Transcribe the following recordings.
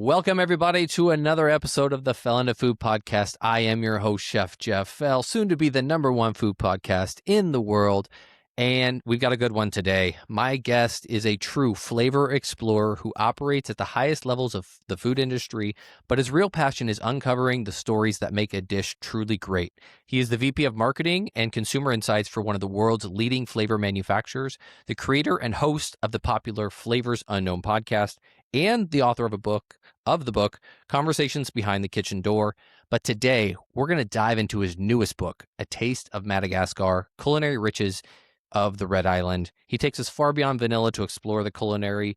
Welcome, everybody, to another episode of the Fell Into Food Podcast. I am your host, Chef Jeff Fell, soon to be the #1 food podcast in the world. And we've got a good one today. My guest is a true flavor explorer who operates at the highest levels of the food industry, but his real passion is uncovering the stories that make a dish truly great. He is the VP of Marketing and Consumer Insights for one of the world's leading flavor manufacturers, the creator and host of the popular Flavors Unknown podcast, and the author of the book, Conversations Behind the Kitchen Door. But today, we're going to dive into his newest book, A Taste of Madagascar, Culinary Riches of the Red Island. He takes us far beyond vanilla to explore the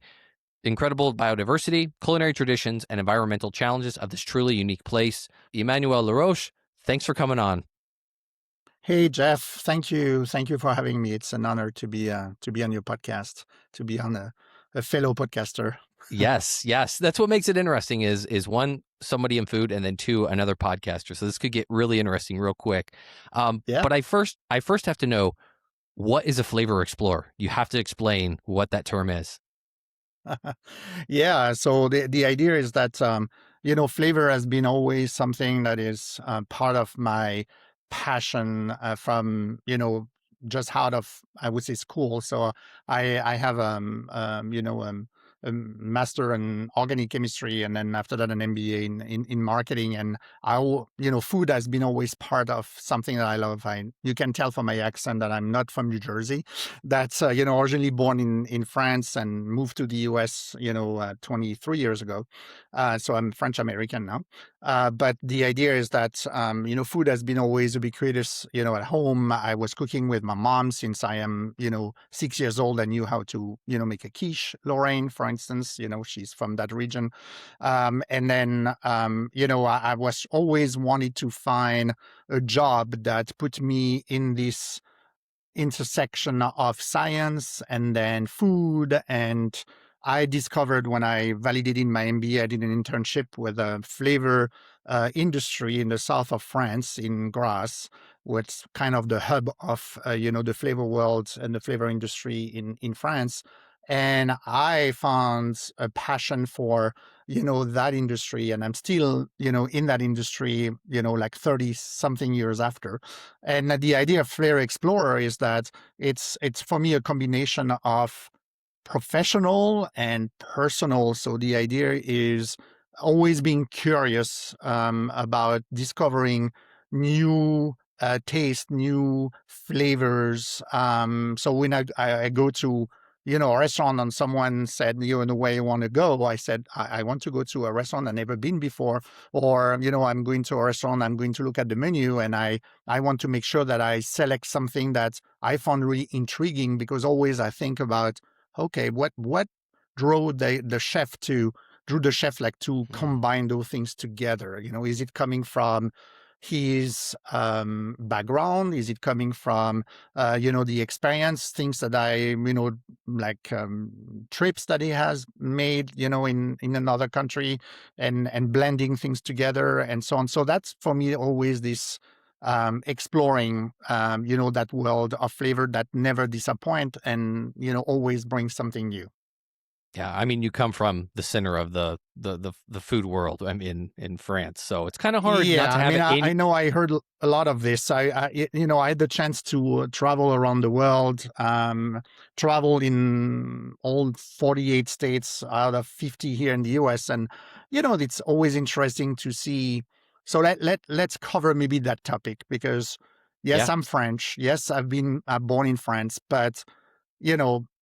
incredible biodiversity, culinary traditions, and environmental challenges of this truly unique place. Emmanuel Laroche, thanks for coming on. Hey Jeff, thank you for having me. It's an honor to be on your podcast, to be on a fellow podcaster. Yes. That's what makes it interesting is one, somebody in food, and then two, another podcaster. So this could get really interesting real quick. Yeah. But I first have to know, what is a flavor explorer? You have to explain what that term is. Yeah. So the idea is that flavor has been always something that is part of my passion from just out of, I would say, school. So I have a master in organic chemistry, and then after that an MBA in marketing. And food has been always part of something that I love. You can tell from my accent that I'm not from New Jersey. That's originally born in France and moved to the US 23 years ago. So I'm French American now. But the idea is that food has been always ubiquitous. At home I was cooking with my mom since I am 6 years old. I knew how to make a quiche Lorraine, for instance. She's from that region. And then I was always wanted to find a job that put me in this intersection of science and then food. And I discovered, when I validated my MBA, I did an internship with a flavor industry in the south of France, in Grasse, which kind of the hub of the flavor world and the flavor industry in France. And I found a passion for that industry, and I'm still in that industry like 30 something years after. And the idea of flavor explorer is that it's for me a combination of professional and personal. So the idea is always being curious about discovering new taste, new flavors. So when I go to a restaurant and someone said, in the way you want to go, I said, I want to go to a restaurant I've never been before. Or, I'm going to a restaurant, I'm going to look at the menu, and I want to make sure that I select something that I found really intriguing, because always I think about, okay, what drew the chef to combine those things together? Is it coming from his background? Is it coming from the experience, things that I like trips that he has made in another country, and blending things together and so on. So that's for me always this exploring that world of flavor that never disappoint, and always brings something new. Yeah, I mean, you come from the center of the food world. I'm in France, so it's kind of hard not to have I know I heard a lot of this. I had the chance to travel around the world, travel in all 48 states out of 50 here in the US. And, it's always interesting to see. So let's cover maybe that topic, because yes, Yeah. I'm French. Yes, I've been born in France, but,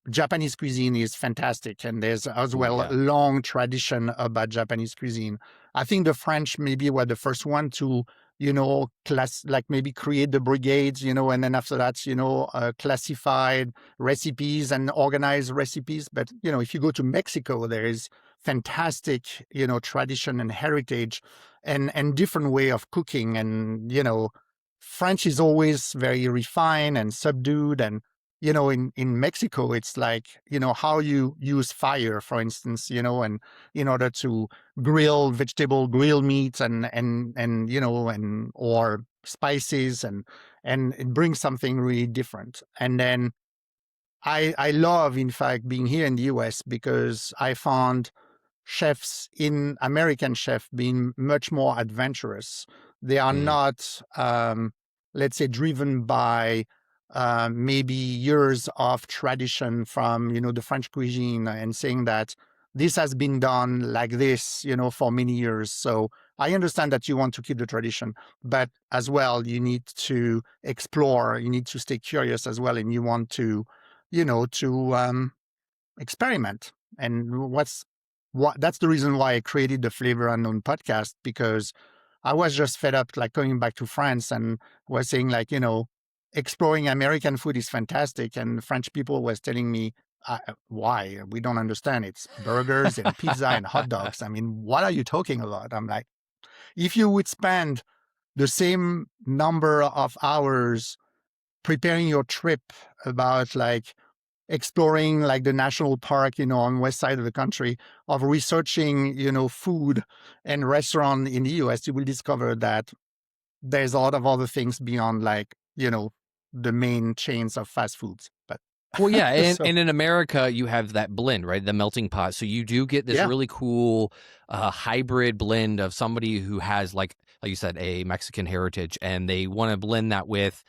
Japanese cuisine is fantastic, and there's as well a long tradition about Japanese cuisine. I think the French maybe were the first one to, maybe create the brigades, and then after that, classified recipes and organized recipes. But, if you go to Mexico, there is fantastic, tradition and heritage, and different way of cooking. And, French is always very refined and subdued. And in Mexico, it's like, how you use fire, for instance, and in order to grill meats, and or spices, and it brings something really different. And then I love, in fact, being here in the US, because I found chefs in American chef being much more adventurous. They are Mm. not, let's say, driven by maybe years of tradition from, the French cuisine and saying that this has been done like this, for many years. So I understand that you want to keep the tradition, but as well, you need to explore, you need to stay curious as well, and you want to, to experiment. And that's the reason why I created the Flavor Unknown podcast, because I was just fed up like going back to France and was saying like, exploring American food is fantastic. And French people was telling me, why? We don't understand. It's burgers and pizza and hot dogs. I mean, what are you talking about? I'm like, if you would spend the same number of hours preparing your trip about like exploring like the national park, on west side of the country, of researching, food and restaurant in the US, you will discover that there's a lot of other things beyond like, the main chains of fast foods. But Well, yeah, and, so and in America, you have that blend, right? The melting pot. So you do get this yeah. really cool hybrid blend of somebody who has, like you said, a Mexican heritage, and they want to blend that with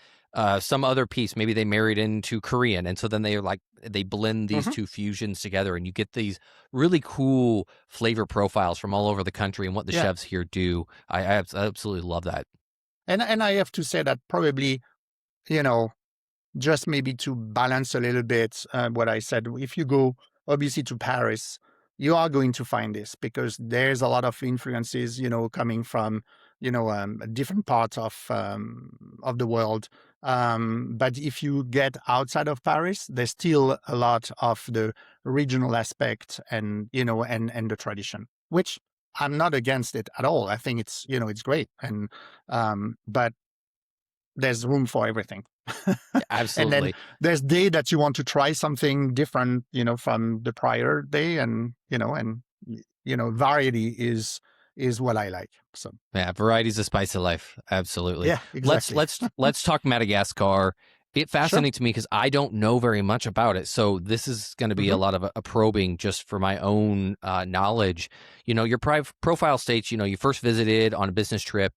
some other piece. Maybe they married into Korean, and so then they blend these Hmm. two fusions together, and you get these really cool flavor profiles from all over the country and what the Yeah. chefs here do. I absolutely love that. And I have to say that probably, you know, just maybe to balance a little bit what I said, if you go obviously to Paris, you are going to find this because there's a lot of influences, coming from, different parts of the world. But if you get outside of Paris, there's still a lot of the regional aspect and, and the tradition, which I'm not against it at all. I think it's, it's great. And, but there's room for everything. And then Absolutely. there's day that you want to try something different, from the prior day, and variety is what I like. So Yeah, variety's the spice of life. Absolutely. yeah, Let's exactly. let's let's talk Madagascar. It Sure. fascinates me because I don't know very much about it. So this is going to be a Hmm. lot of a probing just for my own knowledge. Your profile states, you first visited on a business trip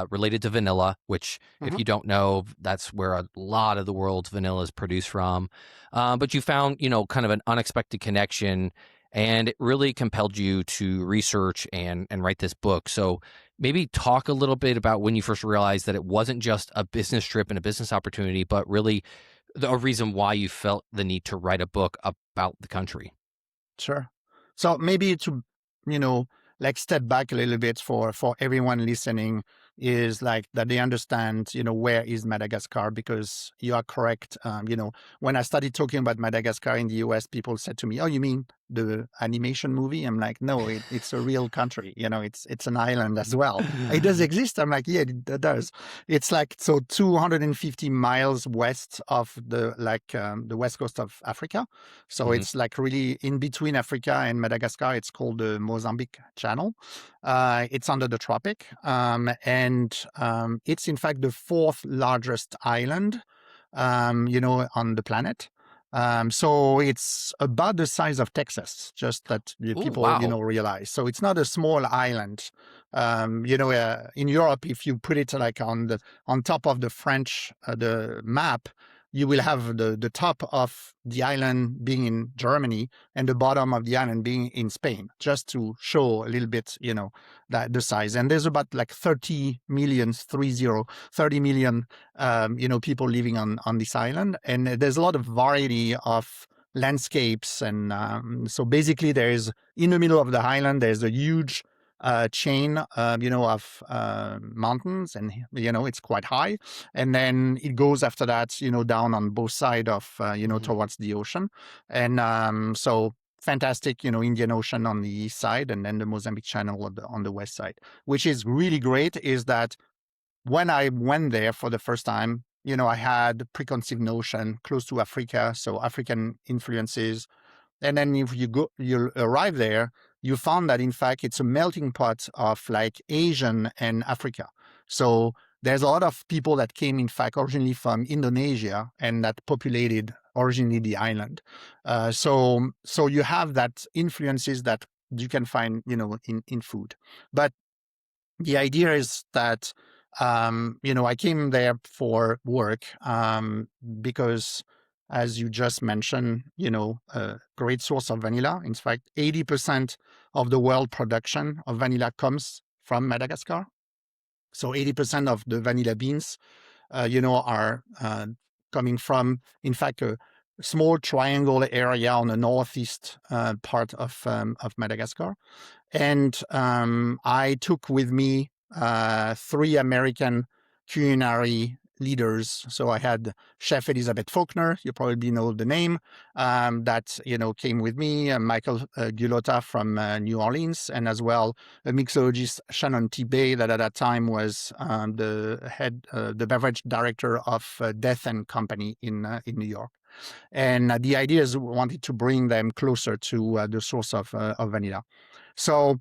related to vanilla, which, if Hmm. you don't know, that's where a lot of the world's vanilla is produced from. But you found, kind of an unexpected connection, and it really compelled you to research and write this book. So maybe talk a little bit about when you first realized that it wasn't just a business trip and a business opportunity, but really a reason why you felt the need to write a book about the country. Sure. So maybe to, you know, like step back a little bit for everyone listening, is like that they understand, where is Madagascar, because you are correct. When I started talking about Madagascar in the US, people said to me, "Oh, you mean the animation movie?" I'm like, "No, it's a real country. It's an island as well. It does exist." I'm like, "Yeah, it does." It's like so 250 miles west of the west coast of Africa. So Mhm. it's like really in between Africa and Madagascar. It's called the Mozambique Channel. It's under the tropic. And it's in fact the fourth largest island, on the planet. So it's about the size of Texas, just that the Oh, people, wow. realize. So it's not a small island. In Europe, if you put it like on top of the French, the map, you will have the top of the island being in Germany and the bottom of the island being in Spain, just to show a little bit, that the size. And there's about like 30 million, 30 million, people living on this island. And there's a lot of variety of landscapes. And so basically there's in the middle of the island, there's a huge chain, of mountains, and it's quite high, and then it goes after that, down on both sides of, Mhm. towards the ocean, and so fantastic, Indian Ocean on the east side, and then the Mozambique Channel on the west side. Which is really great is that when I went there for the first time, I had preconceived notion close to Africa, so African influences, and then if you arrive there, you found that in fact it's a melting pot of like Asian and Africa. So there's a lot of people that came in fact originally from Indonesia and that populated originally the island. So you have that influences that you can find, in food. But the idea is that, I came there for work, because, as you just mentioned, a great source of vanilla. In fact, 80% of the world production of vanilla comes from Madagascar. So 80% of the vanilla beans, are coming from, in fact, a small triangle area on the northeast part of Madagascar. And I took with me three American culinary leaders. So I had Chef Elizabeth Faulkner, you probably know the name, that came with me, Michael Gulotta from New Orleans, and as well a mixologist, Shannon T. Bay, that at that time was the beverage director of Death and Company in New York. And the idea is we wanted to bring them closer to the source of vanilla. So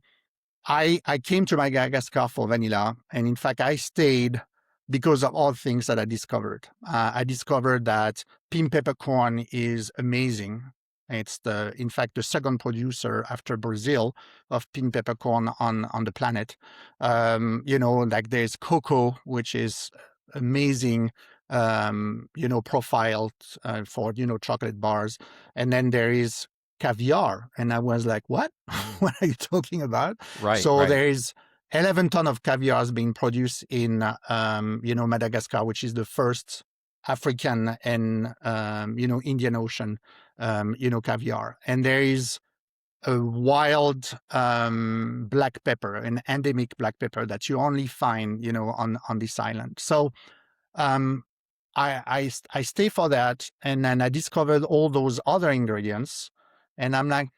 I came to Madagascar for vanilla, and in fact, I stayed because of all things that I discovered. I discovered that pink peppercorn is amazing. It's in fact, the second producer after Brazil of pink peppercorn on the planet. Like there's cocoa, which is amazing, profiled for chocolate bars, and then there is caviar. And I was like, what? What are you talking about? Right, So right. there is 11 ton of caviar being produced in, Madagascar, which is the first African and, Indian Ocean, caviar. And there is a wild black pepper, an endemic black pepper that you only find, on this island. So um, I stay for that, and then I discovered all those other ingredients, and I'm like,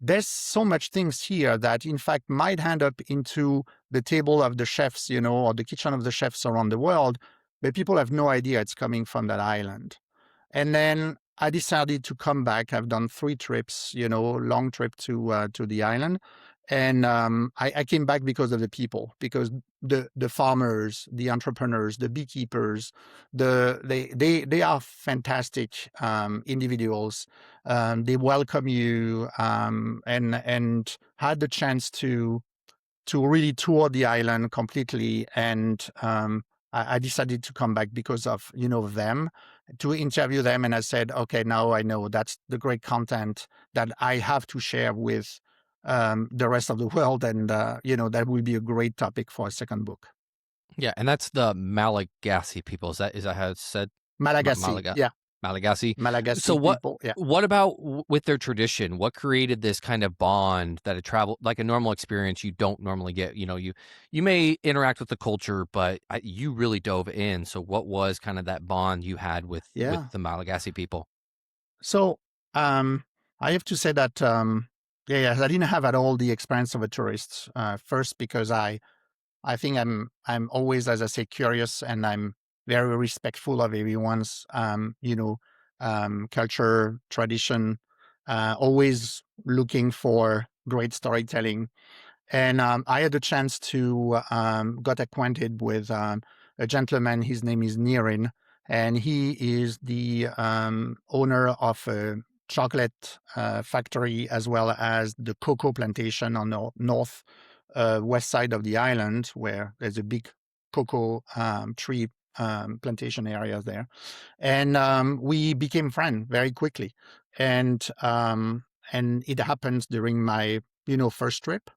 there's so much things here that in fact might end up into the table of the chefs, or the kitchen of the chefs around the world, but people have no idea it's coming from that island. And then I decided to come back. I've done 3 trips, long trip to the island. And I came back because of the people, because the farmers, the entrepreneurs, the beekeepers, they are fantastic individuals. They welcome you, and had the chance to really tour the island completely. And I decided to come back because of them, to interview them. And I said, okay, now I know that's the great content that I have to share with the rest of the world. And that will be a great topic for a second book. Yeah, and that's the Malagasy people. Is that how it's said? Malagasy, Malaga yeah, Malagasy. So Malagasy what people, yeah. what about with their tradition? What created this kind of bond that a travel like a normal experience you don't normally get? You may interact with the culture, but you really dove in. So what was kind of that bond you had with Yeah. the Malagasy people? So I have to say that, yeah, I didn't have at all the experience of a tourist. First, because I think I'm always, as I say, curious, and I'm very respectful of everyone's culture, tradition, always looking for great storytelling. And I had a chance to got acquainted with a gentleman. His name is Nirin, and he is the owner of a chocolate factory, as well as the cocoa plantation on the north west side of the island, where there's a big cocoa tree plantation area there. And we became friends very quickly. And it happens during my first trip.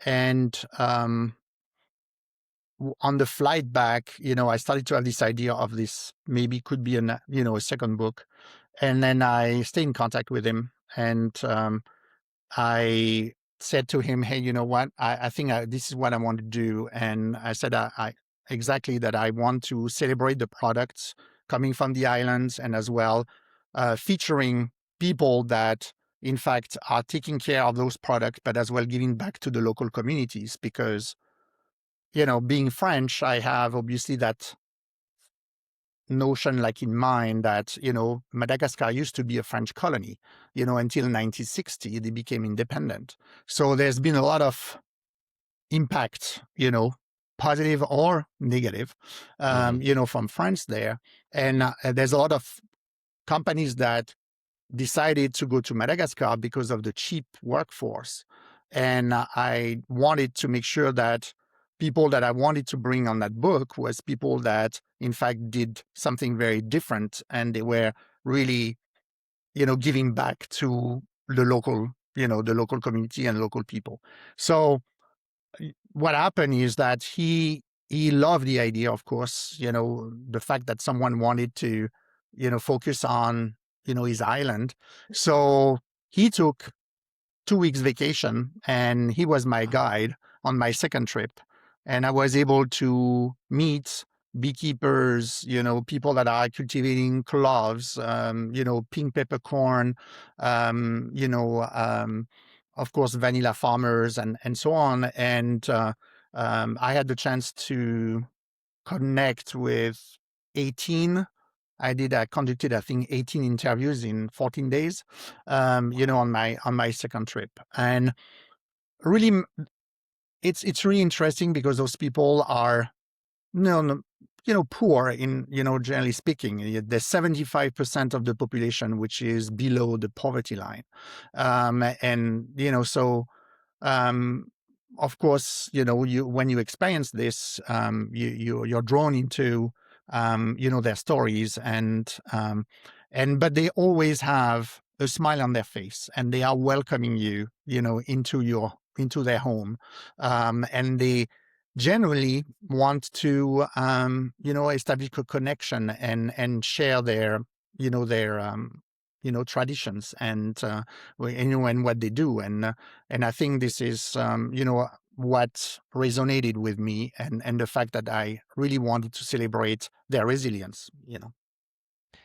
And on the flight back, I started to have this idea of this maybe could be a second book. And then I stayed in contact with him, and I said to him, "Hey, you know what? I think this is what I want to do." And I said, I exactly that I want to celebrate the products coming from the islands, and as well featuring people that, in fact, are taking care of those products, but as well giving back to the local communities. Because, being French, I have obviously that notion like in mind that, Madagascar used to be a French colony, until 1960, they became independent. So there's been a lot of impact, positive or negative, Hmm. from France there. And there's a lot of companies that decided to go to Madagascar because of the cheap workforce. And I wanted to make sure that people that I wanted to bring on that book was people that, in fact, did something very different, and they were really, giving back to the local, the local community and local people. So what happened is that he loved the idea, of course, the fact that someone wanted to, focus on, his island. So he took 2 weeks vacation, and he was my guide on my second trip. And I was able to meet beekeepers, people that are cultivating cloves, pink peppercorn, of course, vanilla farmers, and so on. And I had the chance to connect with 18. I conducted, I think, 18 interviews in 14 days, on my second trip. And really, it's really interesting because those people are, no, poor in, generally speaking. There's 75% of the population which is below the poverty line. And, so um, of course, when you experience this, you're drawn into, their stories, but they always have a smile on their face, and they are welcoming you, into their home, and they generally want to, establish a connection and share their traditions and and what they do. And I think this is, what resonated with me, and the fact that I really wanted to celebrate their resilience.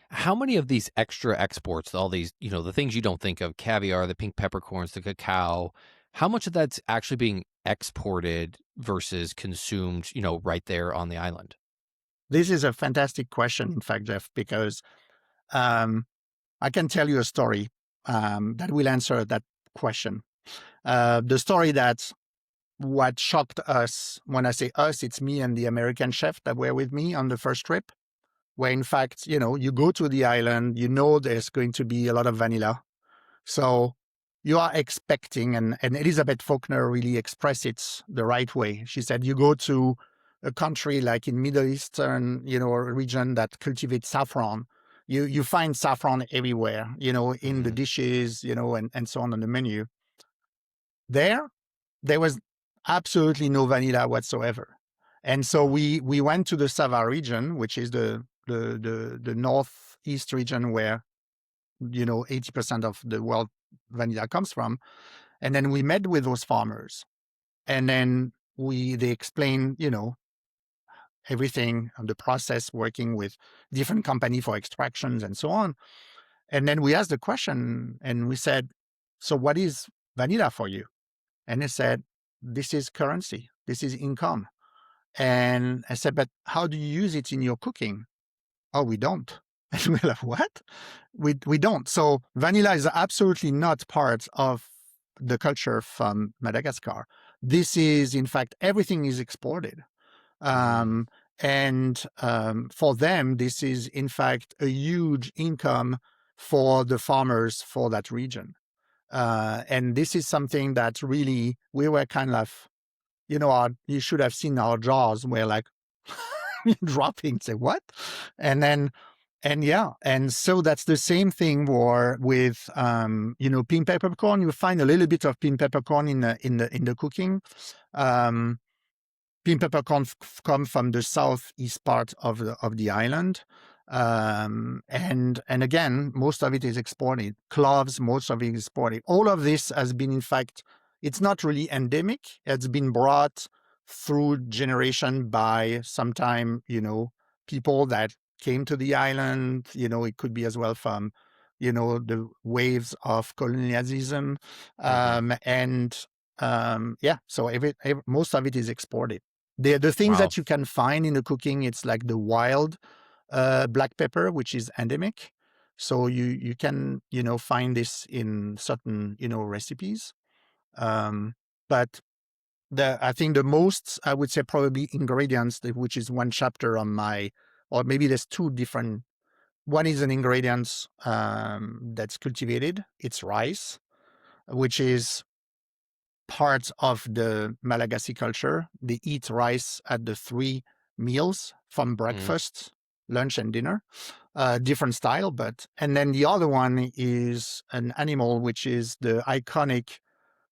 How many of these extra exports, all these, the things you don't think of, caviar, the pink peppercorns, the cacao, how much of that's actually being exported versus consumed, right there on the island? This is a fantastic question, in fact, Jeff, because um, I can tell you a story that will answer that question. The story that what shocked us, when I say us, it's me and the American chef that were with me on the first trip, where in fact, you go to the island, there's going to be a lot of vanilla. So you are expecting, and Elizabeth Faulkner really expressed it the right way. She said, you go to a country like in Middle Eastern, a region that cultivates saffron. You find saffron everywhere, in the Hmm. dishes, and so on the menu. There was absolutely no vanilla whatsoever. And so we went to the Sava region, which is the northeast region where 80% of the world vanilla comes from. And then we met with those farmers, and then they explain, everything on the process, working with different company for extractions and so on. And then we asked the question, and we said, so what is vanilla for you? And they said, this is currency, this is income. And I said, but how do you use it in your cooking? Oh, we don't. And we're like, what? We don't. So vanilla is absolutely not part of the culture from Madagascar. This is, in fact, everything is exported. Mm. Um, and for them, this is, in fact, a huge income for the farmers for that region. And this is something that really we were kind of, you should have seen our jaws were like dropping. Say what? And then, and yeah, and so that's the same thing with pink peppercorn. You find a little bit of pink peppercorn in the cooking. Um, Pink peppercorn come from the southeast part of the island, and again, most of it is exported. Cloves, most of it is exported. All of this has been, in fact, it's not really endemic. It's been brought through generation by sometime, people that came to the island. It could be as well from, the waves of colonialism, Hmm. and so most of it is exported. The things Wow. that you can find in the cooking, it's like the wild black pepper, which is endemic. So you can find this in certain recipes. Um, but I think the most, I would say, probably ingredients, which is one chapter on my, or maybe there's two different one is an ingredient that's cultivated. It's rice, which is part of the Malagasy culture. They eat rice at the three meals from Mm, breakfast, lunch, and dinner. Different style, but and then the other one is an animal which is the iconic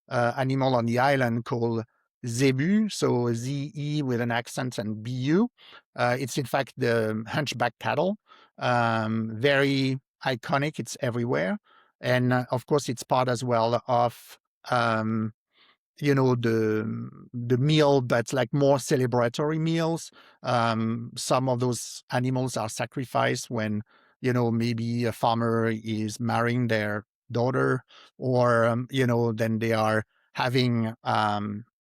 animal on the island called zebu, so Z-E with an accent and B-U. It's in fact the hunchback cattle, very iconic. It's everywhere. And of course, it's part as well of um, the meal, but like more celebratory meals. Some of those animals are sacrificed when maybe a farmer is marrying their daughter, or then they are having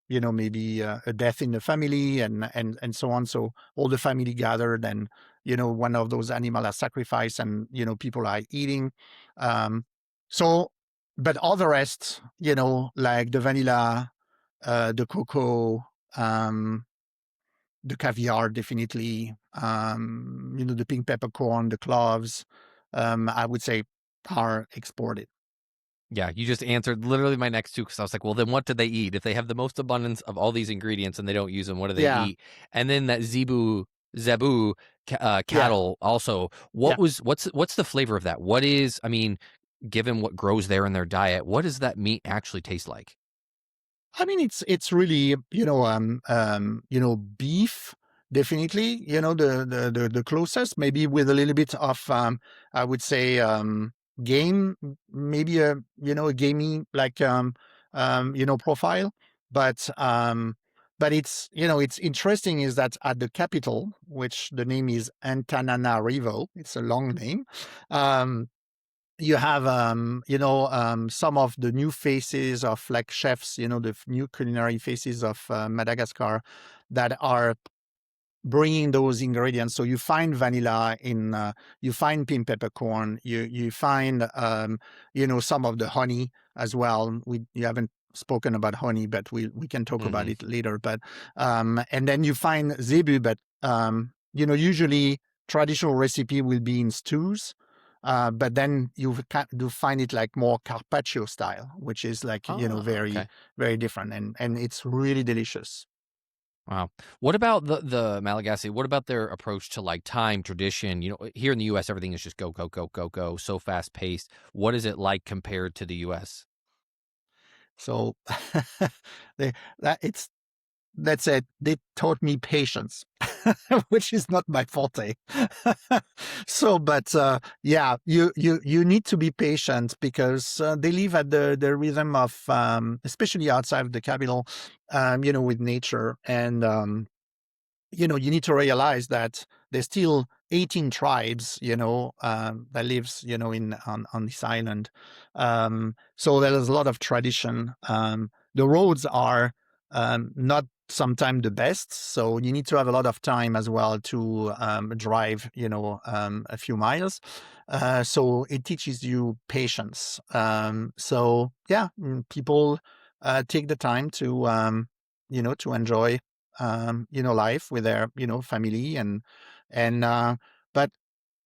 maybe a death in the family, and so on. So all the family gathered, and one of those animals are sacrificed, and people are eating. So but all the rest, like the vanilla, the cocoa, um, the caviar, definitely, the pink peppercorn, the cloves, I would say are exported. yeah, you just answered literally my next two because I was like, well, then what do they eat? If they have the most abundance of all these ingredients and they don't use them, what do they Yeah, eat? And then that zebu yeah, cattle also. yeah. What's the flavor of that? What is? I mean, given what grows there in their diet, what does that meat actually taste like? I mean, it's really beef, definitely. The closest, maybe with a little bit of I would say game, maybe a gamey like profile, but it's it's interesting is that at the capital, which the name is Antananarivo, it's a long name. Um, you have some of the new faces of like chefs, the new culinary faces of Madagascar that are bringing those ingredients. So you find vanilla in, you find pink peppercorn, you find some of the honey as well. You haven't spoken about honey, but we can talk about Hmm. it later. But and then you find zebu, but usually traditional recipe will be in stews. But then you do find it like more carpaccio style, which is like Oh, very okay. very different, and it's really delicious. Wow. What about the Malagasy? What about their approach to like time, tradition? Here in the U.S., everything is just go, go, go, go, go, so fast paced. What is it like compared to the U.S.? So they, that it's that's it. They taught me patience, which is not my forte. So, but yeah, you need to be patient because they live at the rhythm of, especially outside of the capital, with nature, and you need to realize that there's still 18 tribes, that lives, on this island. So there's a lot of tradition. The roads are not sometimes the best, so you need to have a lot of time as well to drive, a few miles. So it teaches you patience. So yeah, people take the time to, to enjoy life with their, family, and but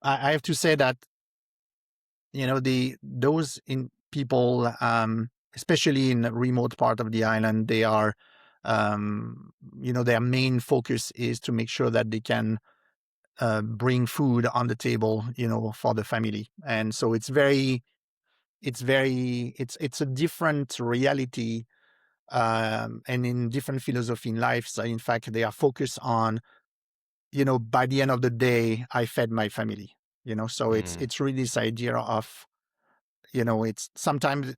I have to say that, the those in people, especially in a remote part of the island, they are, their main focus is to make sure that they can bring food on the table, for the family. And so it's a different reality, and in different philosophy in life. So in fact, they are focused on, by the end of the day, I fed my family, so Mm, it's really this idea of, it's sometimes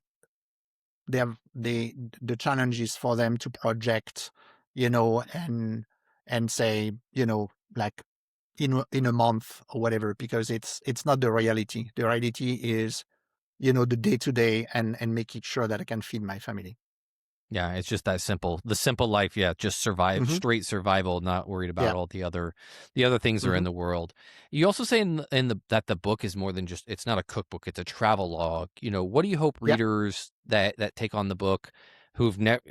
they have the challenge is for them to project, and say, like in a month or whatever, because it's not the reality. The reality is, the day to day, and making sure that I can feed my family. yeah, it's just that simple. The simple life, yeah, just survive, Hmm. straight survival, not worried about Yeah. all the other things that are Hmm. in the world. You also say in the that the book is more than just it's not a cookbook, it's a travel log. What do you hope Yeah. readers that take on the book who've never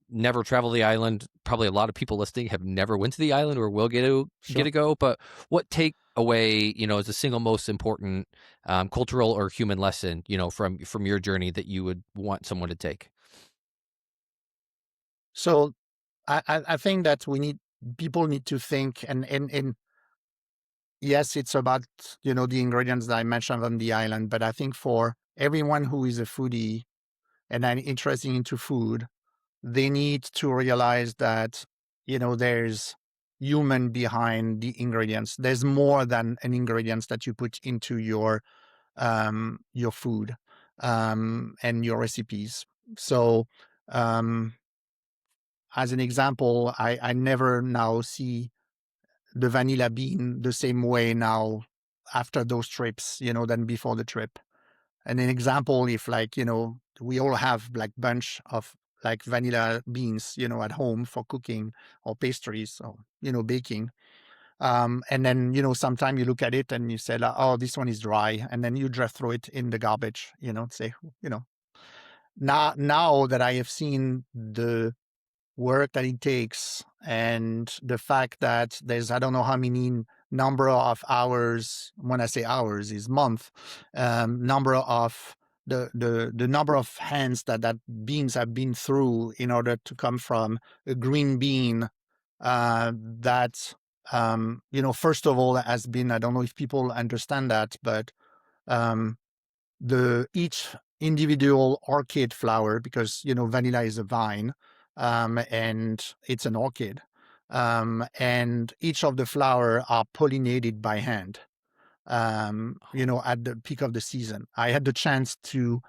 never traveled the island. Probably a lot of people listening have never went to the island or will get Sure. to go. But what takeaway, is the single most important cultural or human lesson, from your journey that you would want someone to take? So I think that people need to think, and yes, it's about, the ingredients that I mentioned on the island, but I think for everyone who is a foodie and are interested into food, they need to realize that, there's human behind the ingredients. There's more than an ingredients that you put into your food, and your recipes. So, um, as an example, I never now see the vanilla bean the same way now after those trips, than before the trip. And an example, if like, we all have like bunch of like vanilla beans, at home for cooking or pastries or, baking. And then, sometime you look at it and you say, like, oh, this one is dry. And then you just throw it in the garbage, say, you know, now that I have seen the work that it takes and the fact that there's I don't know how many number of hours, when I say hours is month, number of the number of hands that beans have been through in order to come from a green bean, that first of all has been, I don't know if people understand that, but um the each individual orchid flower, because vanilla is a vine, and it's an orchid, and each of the flower are pollinated by hand, at the peak of the season. I had the chance to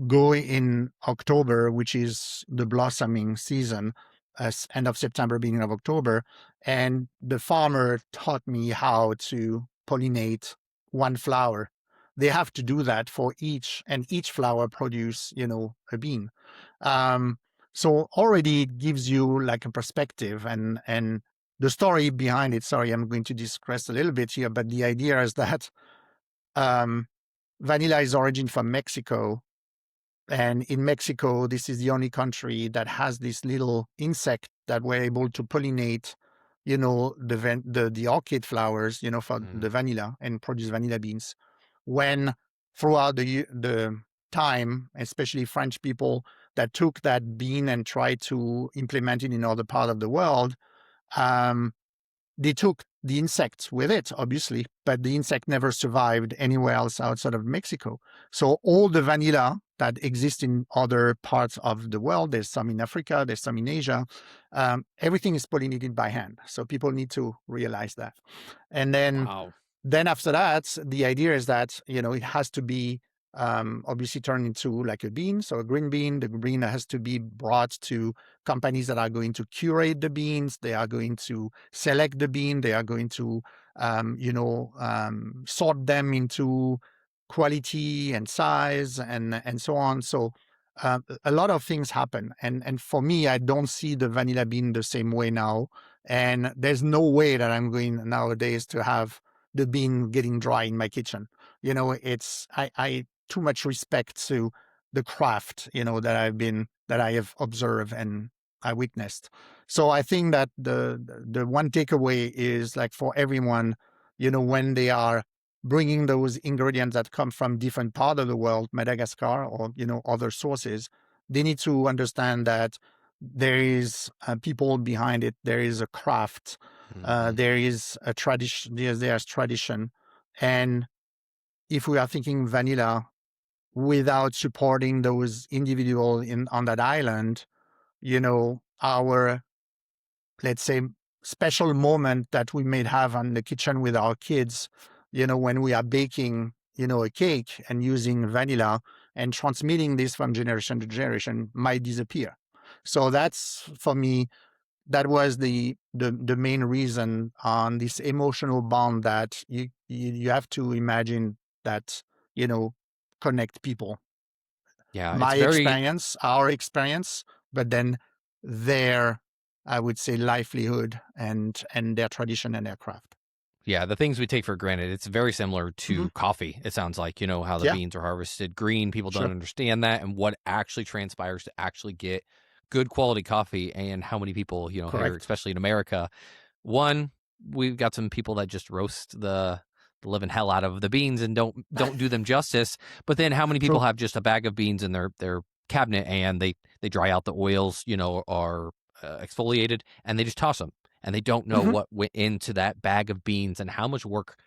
go in October, which is the blossoming season, end of September, beginning of October. And the farmer taught me how to pollinate one flower. They have to do that for each, and each flower produce, a bean. Um, so already it gives you like a perspective, and the story behind it. Sorry, I'm going to digress a little bit here, but the idea is that um, vanilla is origin from Mexico, and in Mexico, this is the only country that has this little insect that were able to pollinate, the orchid flowers, for Mm. the vanilla and produce vanilla beans. When throughout the time, especially French people that took that bean and tried to implement it in other part of the world, um, they took the insect with it, obviously, but the insect never survived anywhere else outside of Mexico. So all the vanilla that exists in other parts of the world, there's some in Africa, there's some in Asia, everything is pollinated by hand. So people need to realize that. And Wow. then after that, the idea is that, it has to be obviously turned into like a bean. So a green bean, the green has to be brought to companies that are going to curate the beans. They are going to select the bean. They are going to, sort them into quality and size and so on. So a lot of things happen. And for me, I don't see the vanilla bean the same way now. And there's no way that I'm going nowadays to have the bean getting dry in my kitchen. It's I too much respect to the craft, that I have observed and I witnessed. So I think that the one takeaway is like for everyone, when they are bringing those ingredients that come from different part of the world, Madagascar or other sources, they need to understand that there is people behind it. There is a craft. Hmm. There is a tradition. There's tradition, and if we are thinking vanilla without supporting those individuals in on that island, our, let's say, special moment that we may have in the kitchen with our kids, when we are baking, a cake and using vanilla and transmitting this from generation to generation might disappear. So that's for me, that was the main reason on this emotional bond that you have to imagine that, you know, connect people. Yeah, it's My very experience, our experience, but then their, I would say, livelihood and their tradition and their craft. Yeah, the things we take for granted, it's very similar Hmm. to coffee. It sounds like, how the Yeah, beans are harvested green. People don't sure. understand that and what actually transpires to actually get good quality coffee and how many people, here, Correct. especially in America, one, we've got some people that just roast the living hell out of the beans and don't do them justice. But then how many people True. have just a bag of beans in their cabinet and they dry out the oils, are exfoliated and they just toss them and they don't know Hmm. what went into that bag of beans and how much work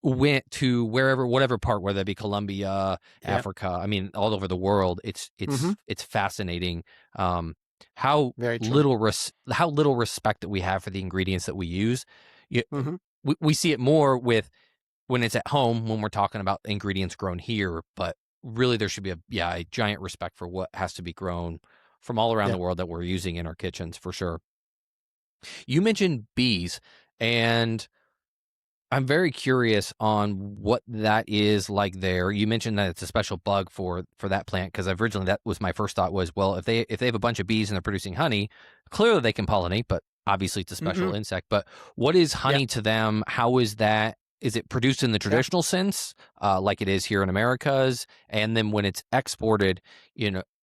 went to whatever part, whether it be Colombia, Yeah. Africa, I mean, all over the world. It's Hmm. it's it's fascinating, um, how Very true. how little respect that we have for the ingredients that we use. You Hmm. we see it more with when it's at home, when we're talking about ingredients grown here, but really there should be a giant respect for what has to be grown from all around Yeah. the world that we're using in our kitchens, for sure. You mentioned bees, and I'm very curious on what that is like there. You mentioned that it's a special bug for that plant because originally that was my first thought was, well, if they have a bunch of bees and they're producing honey, clearly they can pollinate, but obviously it's a Hmm. special insect. But what is Yeah. honey to them? How is that? Is it produced in the Yeah. traditional sense, like it is here in America's? And then when it's exported,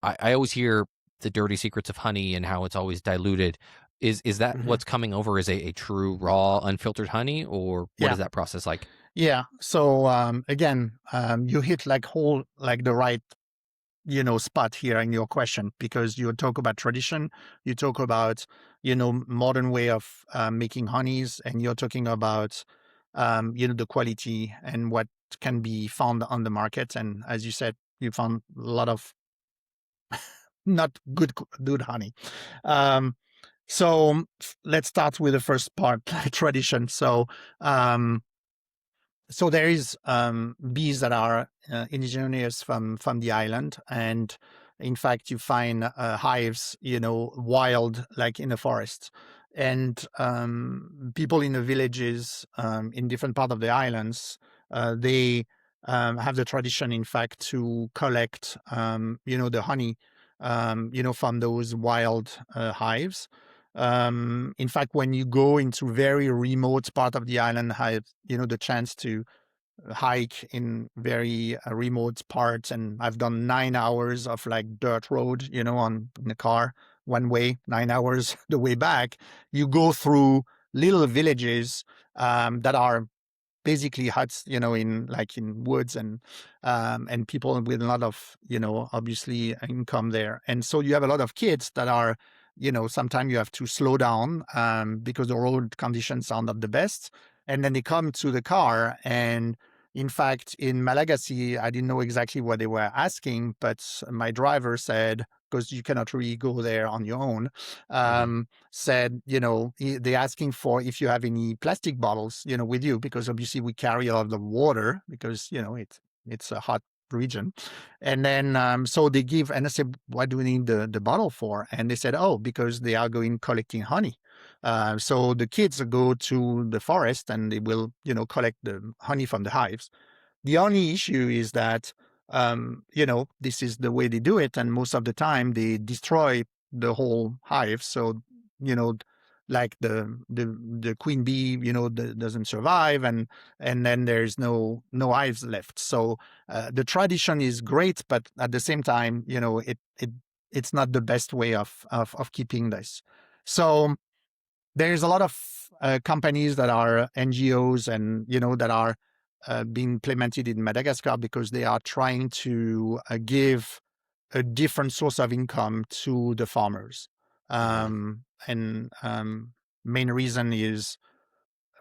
I always hear the dirty secrets of honey and how it's always diluted. Is that Hmm. what's coming over as a true raw unfiltered honey, or what Yeah. is that process like? Yeah. So again, you hit like the right spot here in your question, because you talk about tradition, you talk about modern way of making honeys, and you're talking about the quality and what can be found on the market. And as you said, you found a lot of not good honey. um, let's start with the first part, tradition. Um, so there is bees that are indigenous from the island, and in fact, you find hives, wild, like in the forest. And people in the villages in different part of the islands, they have the tradition, in fact, to collect, the honey, from those wild hives. In fact, when you go into very remote part of the island, have the chance to hike in very remote parts, and I've done 9 hours of like dirt road, on in the car one way, 9 hours the way back. You go through little villages that are basically huts, in woods, and people with a lot of, obviously income there. And so you have a lot of kids that are, sometimes you have to slow down because the road conditions are not the best. And then they come to the car, and in fact, in Malagasy, I didn't know exactly what they were asking, but my driver said, because you cannot really go there on your own, Mhm. said, they're asking for if you have any plastic bottles, with you, because obviously we carry a lot of water because, it's a hot region. And then, so they give, and I said, what do we need the bottle for? And they said, oh, because they are going collecting honey. So the kids go to the forest and they will, collect the honey from the hives. The only issue is that, this is the way they do it, and most of the time they destroy the whole hive. So, you know, like the queen bee, doesn't survive, and then there's no hives left. So the tradition is great, but at the same time, it's not the best way of keeping this. So there's a lot of companies that are NGOs, and that are being implemented in Madagascar because they are trying to give a different source of income to the farmers. Mhm. And main reason is,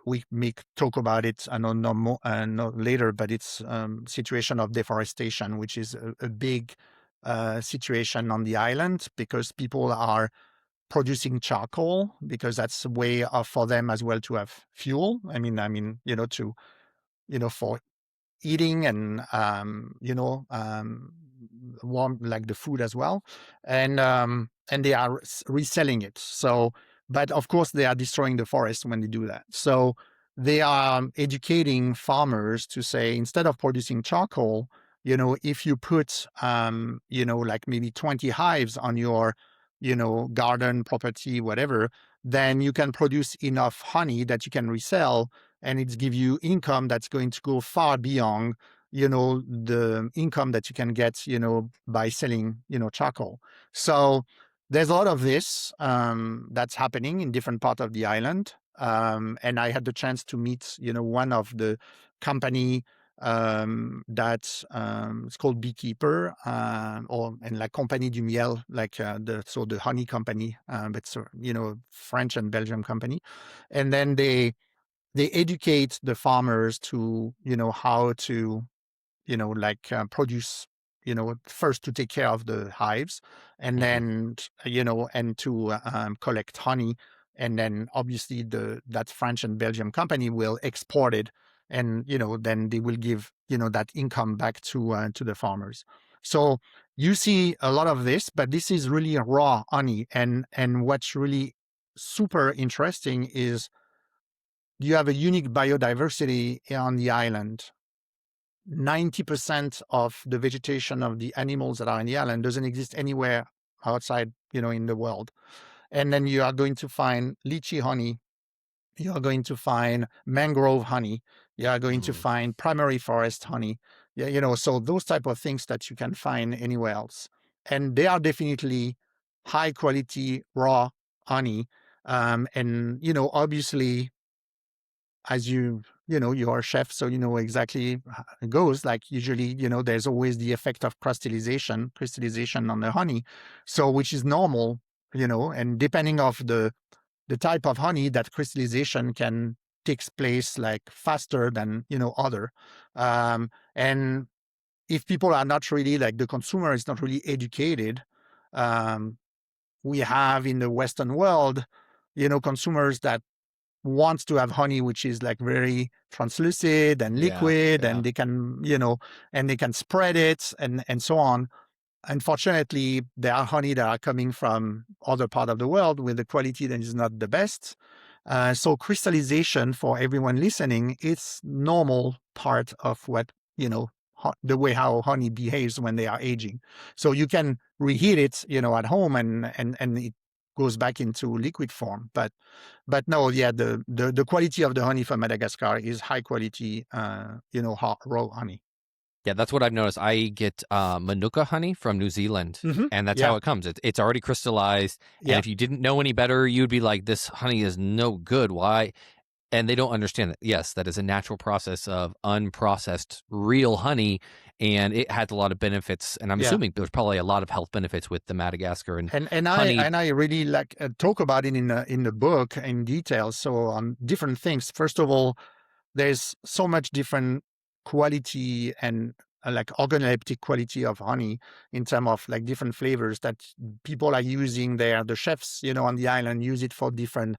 we may talk about it, I know, no more, no later, but it's situation of deforestation, which is a big situation on the island, because people are producing charcoal, because that's a way of, for them as well, to have fuel. I mean, to, for eating, and warm, like the food as well. And they are reselling it. So, but of course they are destroying the forest when they do that. So they are educating farmers to say, instead of producing charcoal, if you put like maybe 20 hives on your garden, property, whatever, then you can produce enough honey that you can resell, and it's give you income that's going to go far beyond the income that you can get by selling charcoal. So there's a lot of this that's happening in different parts of the island. And I had the chance to meet, one of the company that it's called Beekeeper, and like Compagnie du Miel, like the honey company, but French and Belgium company, and then they educate the farmers to how to like produce, first to take care of the hives, and Hmm. then, and to collect honey. And then obviously that French and Belgium company will export it. And, then they will give, that income back to the farmers. So you see a lot of this, but this is really raw honey. And what's really super interesting is you have a unique biodiversity on the island. 90% of the vegetation of the animals that are in the island doesn't exist anywhere outside, in the world. And then you are going to find lychee honey. You are going to find mangrove honey. You are going to Mm. find primary forest honey. Yeah, so those type of things that you can find anywhere else. And they are definitely high quality raw honey. And, obviously, as you are a chef, so you know exactly how it goes. Like usually, there's always the effect of crystallization on the honey, so which is normal, and depending of the type of honey, that crystallization can takes place like faster than other. And if people are not really, like, the consumer is not really educated, um, we have in the Western world, consumers that wants to have honey which is like very translucent and Yeah, liquid, yeah. and they can and they can spread it and so on. Unfortunately, there are honey that are coming from other part of the world with the quality that is not the best. So crystallization, for everyone listening, it's normal part of what the way how honey behaves when they are aging. So you can reheat it at home, and it goes back into liquid form. But no, yeah, the quality of the honey from Madagascar is high quality, hot raw honey. Yeah, that's what I've noticed. I get Manuka honey from New Zealand, Hmm. and that's how Yeah, it comes. It's already crystallized, and yeah, if you didn't know any better, you'd be like, "This honey is no good. Why?" And they don't understand that. Yes, that is a natural process of unprocessed real honey, and it has a lot of benefits. And I'm yeah. assuming there's probably a lot of health benefits with the Madagascar and And I honey. and I really like talk about it in the book in detail. So on different things. First of all, there's so much different quality and like organoleptic quality of honey in terms of like different flavors that people are using there. The chefs, on the island use it for different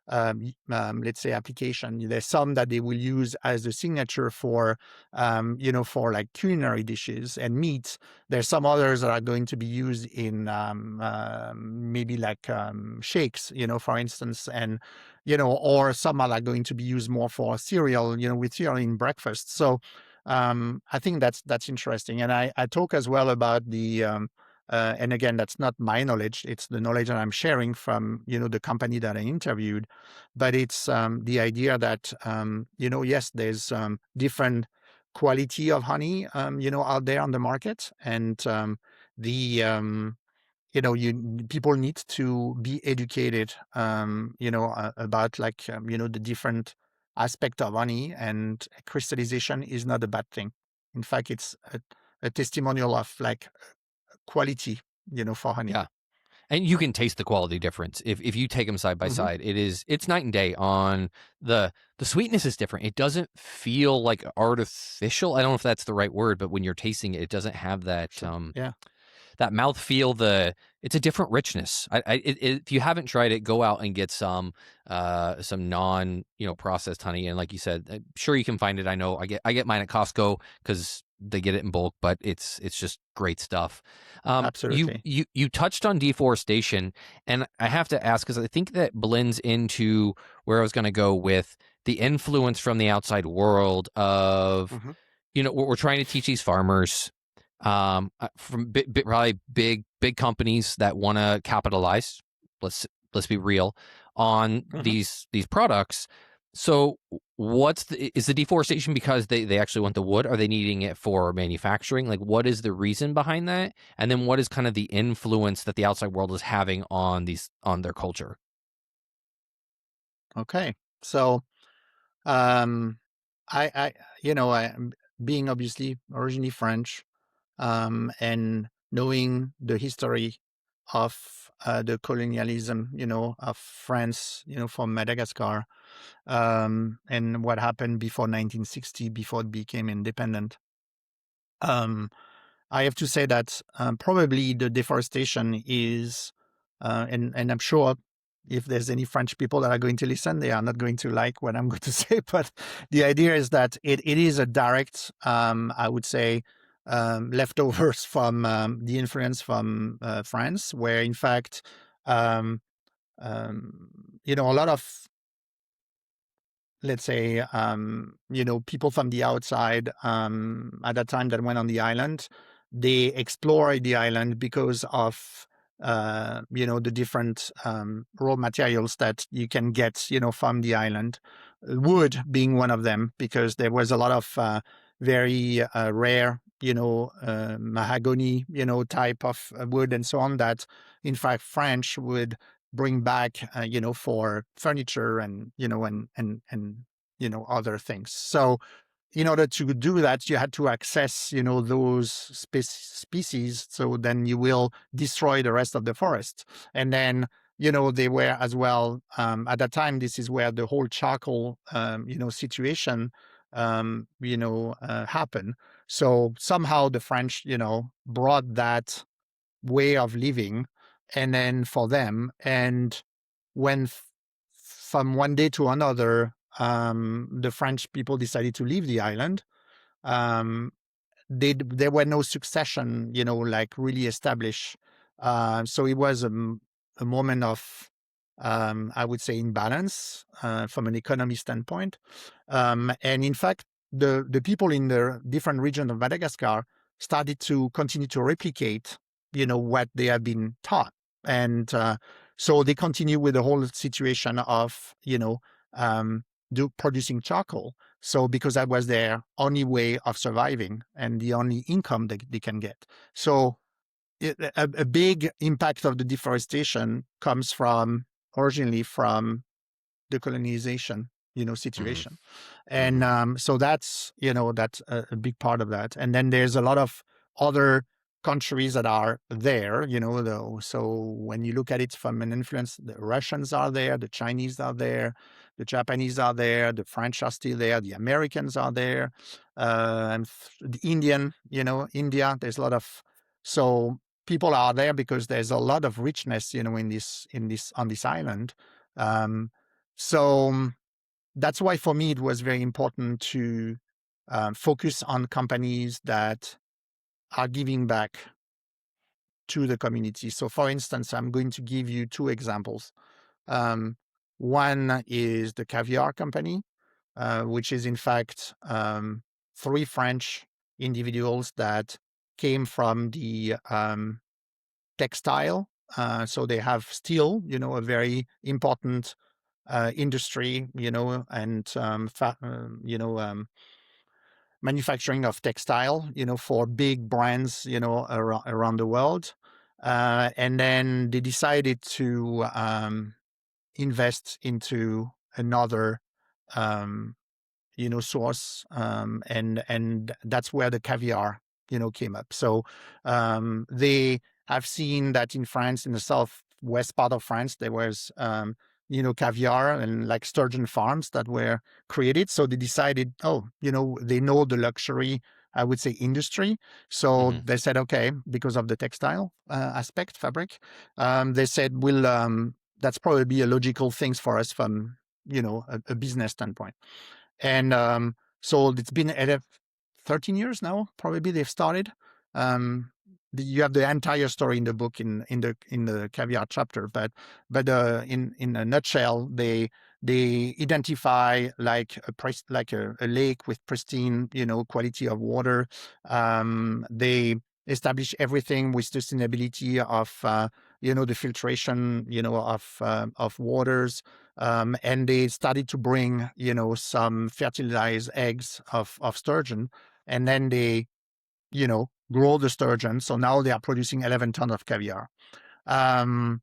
let's say application. There's some that they will use as a signature for, for like culinary dishes and meats. There's some others that are going to be used in maybe like shakes, for instance, and or some are like going to be used more for cereal, with cereal in breakfast. So I think that's interesting, and I talk as well about the. And again, that's not my knowledge; it's the knowledge that I'm sharing from the company that I interviewed. But it's the idea that yes, there's different quality of honey out there on the market, and the you people need to be educated about like the different aspect of honey, and crystallization is not a bad thing. In fact, it's a testimonial of like quality for honey. Yeah, and you can taste the quality difference if you take them side by Hmm. side. It's night and day on the sweetness is different. It doesn't feel like artificial. I don't know if that's the right word, but when you're tasting it, it doesn't have that Sure. Yeah. that mouth feel. It's a different richness. If you haven't tried it, go out and get some non processed honey. And like you said, sure you can find it. I know I get mine at Costco because they get it in bulk, but it's just great stuff. You Absolutely. you you touched on deforestation, and I have to ask because I think that blends into where I was going to go with the influence from the outside world of Hmm. we're trying to teach these farmers from probably big companies that want to capitalize. Let's be real on Hmm. these products. So is the deforestation because they actually want the wood? Are they needing it for manufacturing? Like, what is the reason behind that? And then what is kind of the influence that the outside world is having on their culture? Okay. So, um, I, being obviously originally French, and knowing the history of the colonialism, of France, from Madagascar, and what happened before 1960, before it became independent. Um, I have to say that probably the deforestation is, and I'm sure if there's any French people that are going to listen, they are not going to like what I'm going to say. But the idea is that it is a direct, I would say, leftovers from the influence from France, where in fact, um, a lot of, let's say, people from the outside at that time that went on the island, they explored the island because of, the different raw materials that you can get, from the island. Wood being one of them, because there was a lot of very rare, mahogany, type of wood and so on that, in fact, French would bring back, for furniture and, other things. So in order to do that, you had to access, those species. So then you will destroy the rest of the forest. And then, they were as well, at that time, this is where the whole charcoal, situation, happened. So somehow the French, brought that way of living, and then for them, and when from one day to another, the French people decided to leave the island. um, there were no succession, like really established. So it was a moment of, I would say, imbalance from an economy standpoint. And in fact, the people in the different regions of Madagascar started to continue to replicate, what they have been taught. And so they continue with the whole situation of, producing charcoal. So because that was their only way of surviving and the only income that they can get. So a big impact of the deforestation comes from, originally from, the colonization, Hmm. situation. And Hmm. so that's a big part of that. And then there's a lot of other countries that are there, though. So when you look at it from an influence, the Russians are there, the Chinese are there, the Japanese are there, the French are still there, the Americans are there, and the Indian, India. There's a lot of, so people are there because there's a lot of richness, in this on this island. Um, so that's why for me it was very important to focus on companies that are giving back to the community. So, for instance, I'm going to give you two examples. Um, One is the Caviar company, which is in fact three French individuals that came from the textile. So they have still, a very important industry, and manufacturing of textile, for big brands, around the world. And then they decided to invest into another, um, source, and that's where the caviar, came up. So they have seen that in France, in the southwest part of France, there was, caviar and like sturgeon farms that were created. So they decided, oh, they know the luxury, I would say, industry. So Hmm. they said, okay, because of the textile aspect, fabric, they said, we'll, that's probably a logical thing for us from, a business standpoint. And so it's been 13 years now, probably they've started. Um, you have the entire story in the book, in the caviar chapter, but in a nutshell, they identify like a lake with pristine, quality of water. They establish everything with sustainability of the filtration, of waters. And they started to bring, some fertilized eggs of sturgeon, and then they, grow the sturgeon. So now they are producing 11 tons of caviar. Um,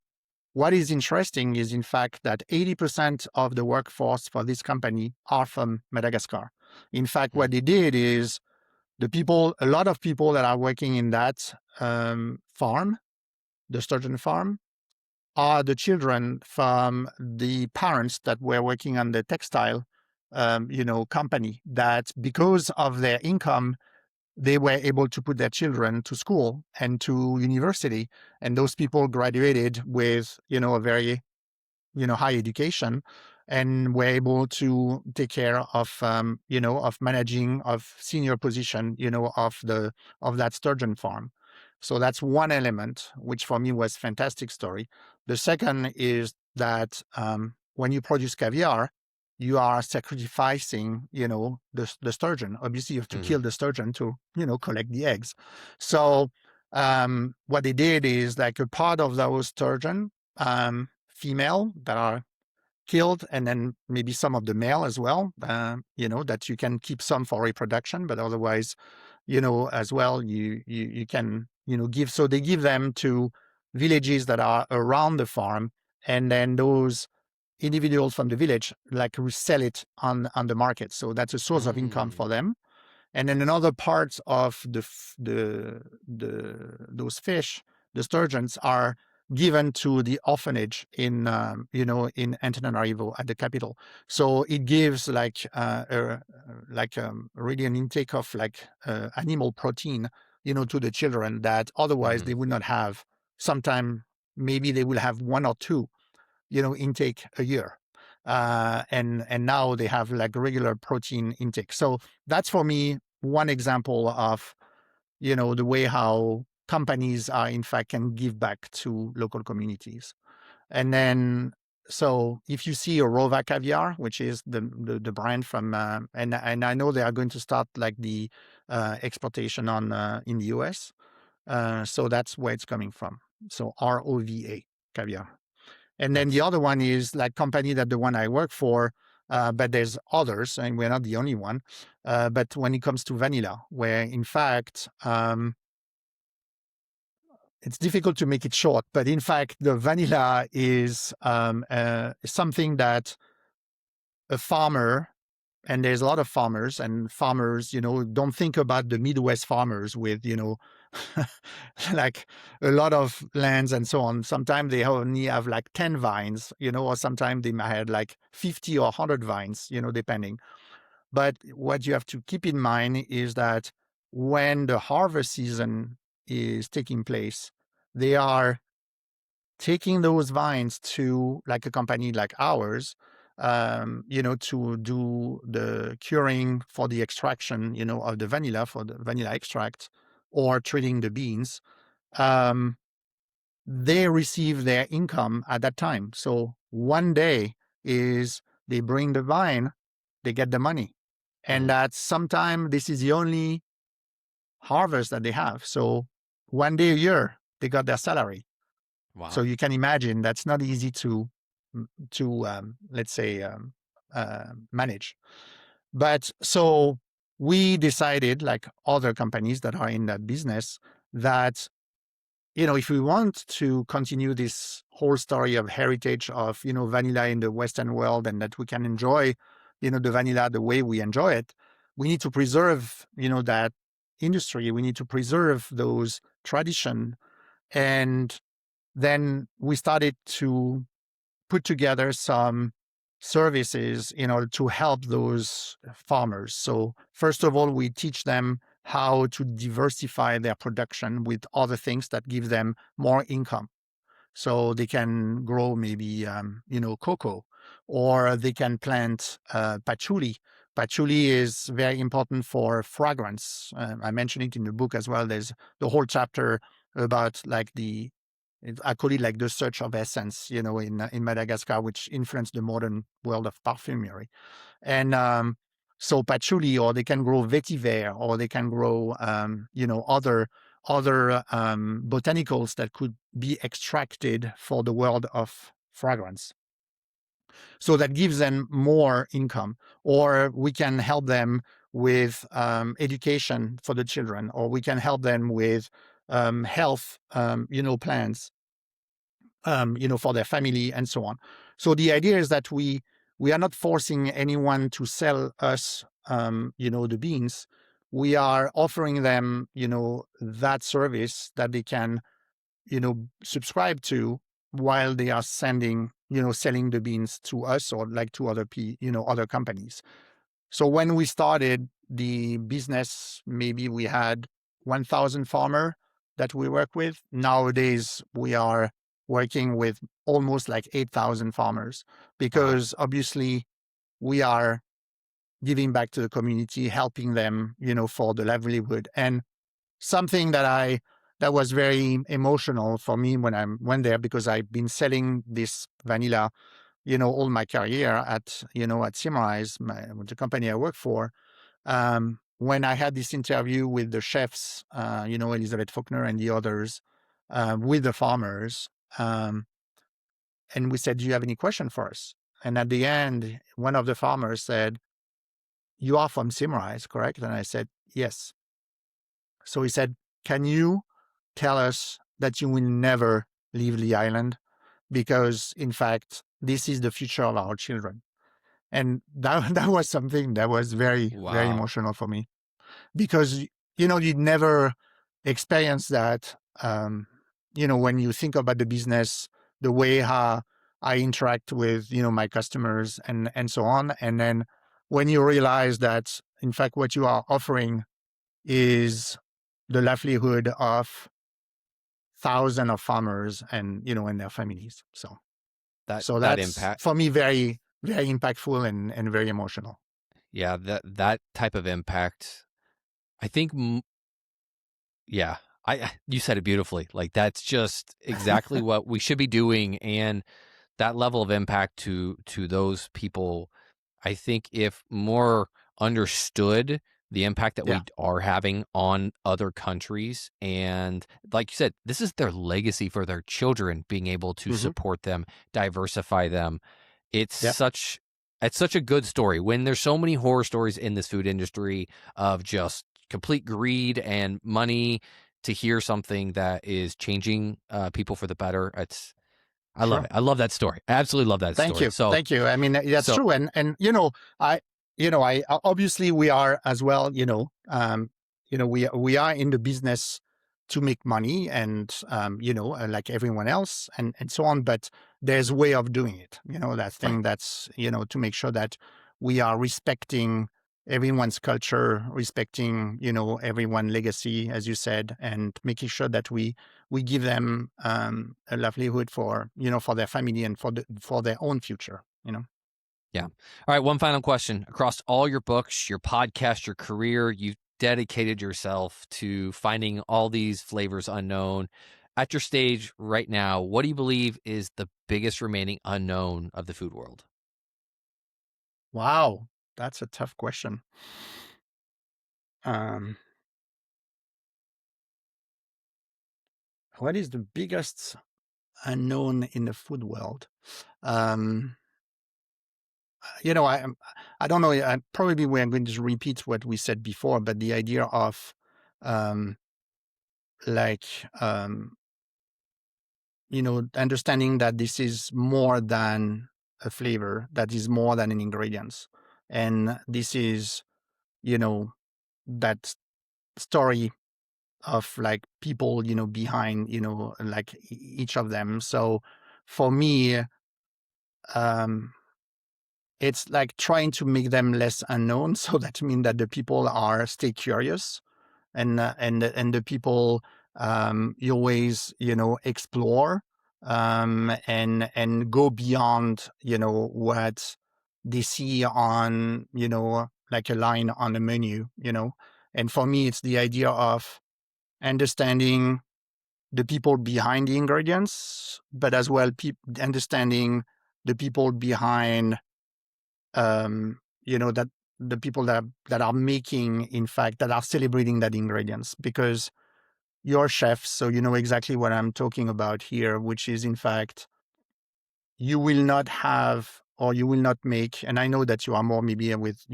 what is interesting is, in fact, that 80% of the workforce for this company are from Madagascar. In fact, what they did is a lot of people that are working in that farm, the sturgeon farm, are the children from the parents that were working on the textile, company, that because of their income, they were able to put their children to school and to university. And those people graduated with, a very, high education, and were able to take care of, of managing, of senior position, of that sturgeon farm. So that's one element, which for me was fantastic story. The second is that when you produce caviar, you are sacrificing, the sturgeon. Obviously, you have to kill the sturgeon to, collect the eggs. So what they did is, like, a part of those sturgeon, female, that are killed, and then maybe some of the male as well, that you can keep some for reproduction, but otherwise, as well, you can, give. So they give them to villages that are around the farm, and then those individuals from the village, like, resell it on the market. So that's a source of income for them. And then another part of those fish, the sturgeons, are given to the orphanage in, in Antananarivo, at the capital. So it gives, like, really an intake of, like, animal protein, to the children, that otherwise they would not have. Sometime maybe they will have one or two, intake a year. And now they have, like, regular protein intake. So that's, for me, one example of, the way how companies are, in fact, can give back to local communities. And then, so if you see Rova Caviar, which is the brand from, and I know they are going to start, like, the exportation on in the US. So that's where it's coming from. So ROVA Caviar. And then the other one is, like, company that the one I work for, but there's others, and we're not the only one. But when it comes to vanilla, where, in fact, it's difficult to make it short, but in fact, the vanilla is something that a farmer, and there's a lot of farmers, and farmers, don't think about the Midwest farmers with, like, a lot of lands and so on. Sometimes they only have, like, 10 vines, or sometimes they might have, like, 50 or 100 vines, depending. But what you have to keep in mind is that when the harvest season is taking place, they are taking those vines to, like, a company like ours, to do the curing for the extraction, of the vanilla, for the vanilla extract, or treating the beans. They receive their income at that time. So one day is they bring the vine, they get the money. And that sometime this is the only harvest that they have. So one day a year, they got their salary. Wow. So you can imagine that's not easy to let's say, manage. But so we decided, like other companies that are in that business, that, if we want to continue this whole story of heritage of, vanilla in the Western world, and that we can enjoy, the vanilla the way we enjoy it, we need to preserve, that industry. We need to preserve those tradition. And then we started to put together some services in order to help those farmers. So first of all, we teach them how to diversify their production with other things that give them more income. So they can grow maybe, cocoa, or they can plant patchouli. Patchouli is very important for fragrance. I mentioned it in the book as well. There's the whole chapter about, like, I call it, like, the search of essence, in Madagascar, which influenced the modern world of perfumery. And so patchouli, or they can grow vetiver, or they can grow, other botanicals that could be extracted for the world of fragrance. So that gives them more income, or we can help them with education for the children, or we can help them with health, plans, for their family and so on. So the idea is that we are not forcing anyone to sell us, the beans. We are offering them, that service that they can, subscribe to while they are selling the beans to us or like to other companies. So when we started the business, maybe we had 1,000 farmer that we work with. Nowadays, we are working with almost like 8,000 farmers Wow. because obviously we are giving back to the community, helping them, for the livelihood. And something that was very emotional for me when I went there, because I've been selling this vanilla, all my career at Simrise, the company I work for. When I had this interview with the chefs, Elizabeth Faulkner and the others, with the farmers, and we said, "Do you have any question for us?" And at the end, one of the farmers said, "You are from Simrise, correct?" And I said, "Yes." So he said, "Can you tell us that you will never leave the island? Because, in fact, this is the future of our children." And that, that was something that was very, very Wow. emotional for me, because, you'd never experience that, when you think about the business, the way how I interact with, my customers and so on. And then when you realize that, in fact, what you are offering is the livelihood of thousands of farmers and their families. That So that that's impact. for me very, very impactful and very emotional. Yeah, that type of impact. I think. Yeah, you said it beautifully. Like that's just exactly what we should be doing, and that level of impact to those people. I think if more understood the impact that Yeah. we are having on other countries, and like you said, this is their legacy for their children, being able to Hmm. support them, diversify them. It's Yeah. such it's such a good story when there's so many horror stories in this food industry of just complete greed and money. To hear something that is changing people for the better, I love Sure. it. I love that story. I absolutely love that Thank story. you. So Thank you. I mean, that's so true. And I, obviously we are as well, we are in the business to make money and, like everyone else and so on, but there's a way of doing it, that right. thing that's, to make sure that we are respecting everyone's culture, respecting, everyone legacy, as you said, and making sure that we give them a livelihood for their family and for their own future. Yeah. All right. One final question. Across all your books, your podcast, your career, you've dedicated yourself to finding all these flavors unknown. At your stage right now, what do you believe is the biggest remaining unknown of the food world? Wow, that's a tough question. Um, what is the biggest unknown in the food world? Um, I don't know. Probably we're going to repeat what we said before, but the idea of um, like understanding that this is more than a flavor, that is more than an ingredients, and this is that story of like people behind like each of them. So for me, um it's like trying to make them less unknown so that means that the people are stay curious, and the people you always explore, and go beyond what they see on like a line on the menu. And for me it's the idea of understanding the people behind the ingredients, but as well understanding the people behind that the people that are making, in fact, that are celebrating that ingredients. Because you're chefs, so you know exactly what I'm talking about here, which is in fact, you will not have or you will not make, and I know that you are more maybe with,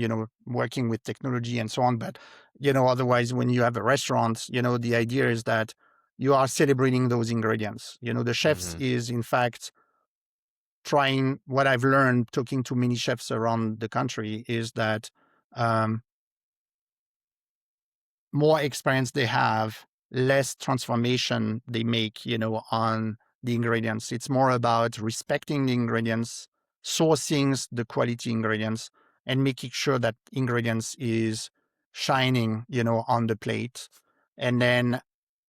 working with technology and so on, but, otherwise when you have a restaurant, the idea is that you are celebrating those ingredients. The chefs Hmm. is in fact trying, what I've learned talking to many chefs around the country is that, um, more experience they have, less transformation they make, on the ingredients. It's more about respecting the ingredients, sourcing the quality ingredients, and making sure that ingredients is shining, on the plate. And then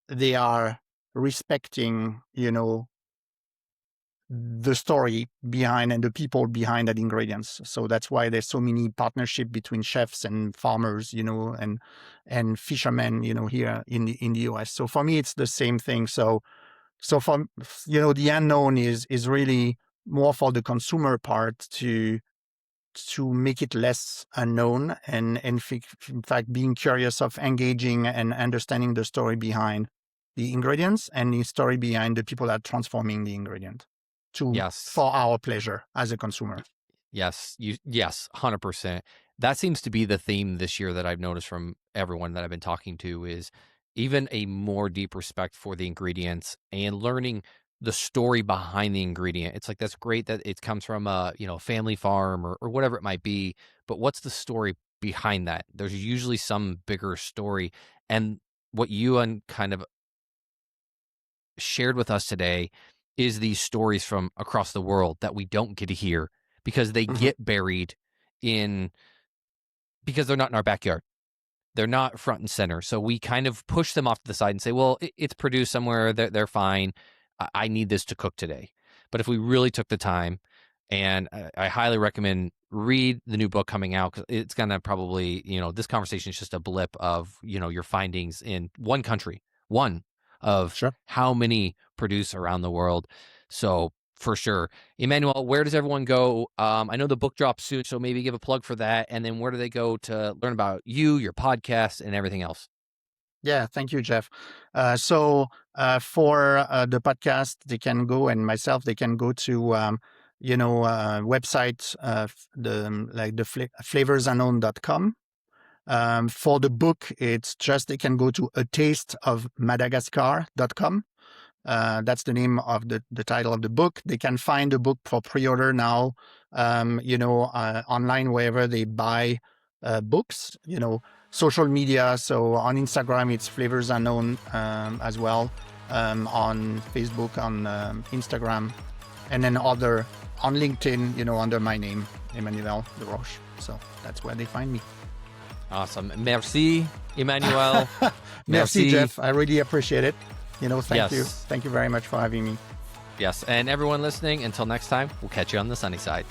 they are respecting, the story behind and the people behind that ingredients. So that's why there's so many partnership between chefs and farmers, and fishermen, here in the US. So for me, it's the same thing. So for, the unknown is really more for the consumer part to make it less unknown and in fact being curious of engaging and understanding the story behind the ingredients and the story behind the people that are transforming the ingredient Yes. for our pleasure as a consumer. Yes, 100%. That seems to be the theme this year that I've noticed from everyone that I've been talking to is even a more deep respect for the ingredients and learning the story behind the ingredient. It's like that's great that it comes from a, family farm or whatever it might be, but what's the story behind that? There's usually some bigger story. And what you kind of shared with us today is these stories from across the world that we don't get to hear because they Mhm. get buried in because they're not in our backyard. They're not front and center. So we kind of push them off to the side and say, well, it's produced somewhere. They're fine. I need this to cook today. But if we really took the time, and I highly recommend read the new book coming out because it's going to probably, this conversation is just a blip of, your findings in one country, one of Sure. how many produce around the world. So for sure. Emmanuel, where does everyone go? I know the book drops soon, so maybe give a plug for that. And then where do they go to learn about you, your podcast, and everything else? Yeah, thank you, Jeff. For the podcast, they can go, and myself, they can go to website, flavorsunknown.com. For the book, it's just they can go to atasteofmadagascar.com. That's the name of the title of the book. They can find the book for pre-order now, online wherever they buy books, social media. So on Instagram, it's Flavors Unknown as well, on Facebook, on Instagram, and then on LinkedIn, under my name, Emmanuel Laroche. So that's where they find me. Awesome. Merci, Emmanuel. Merci, Jeff. I really appreciate it. Thank you. Yes. Thank you very much for having me. Yes. And everyone listening, until next time, we'll catch you on the sunny side.